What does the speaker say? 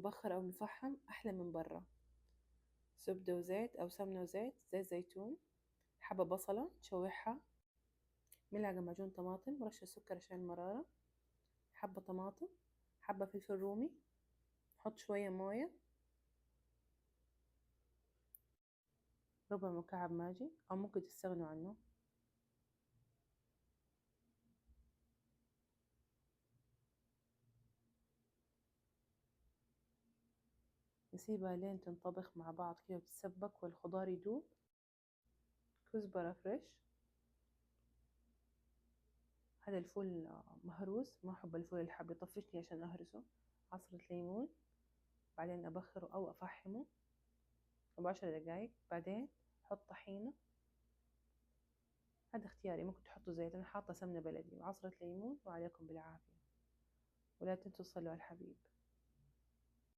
مبخر أو مفحم أحلى من برا. زبدة وزيت أو سمنة وزيت، زيت زيتون، حبة بصلة تشوحها، ملعقة معجون طماطم، رشة سكر عشان المرارة، حبة طماطم، حبة فلفل رومي، حط شوية موية، ربع مكعب ماجي أو ممكن تستغنوا عنه. نسيبها لين تنطبخ مع بعض كده وتتسبك والخضار يدوب. كزبرة فريش. هذا الفول مهروس، ما أحب الفول الحب يطفشني عشان أهرسه. عصرة ليمون، بعدين أبخره أو أفحمه 10 دقايق، بعدين أحط طحينة. هذا اختياري، ممكن تحطوا زيت، أنا حاطة سمنة بلدي وعصرة ليمون، وعليكم بالعافية. ولا تنسوا تصلوا على الحبيب.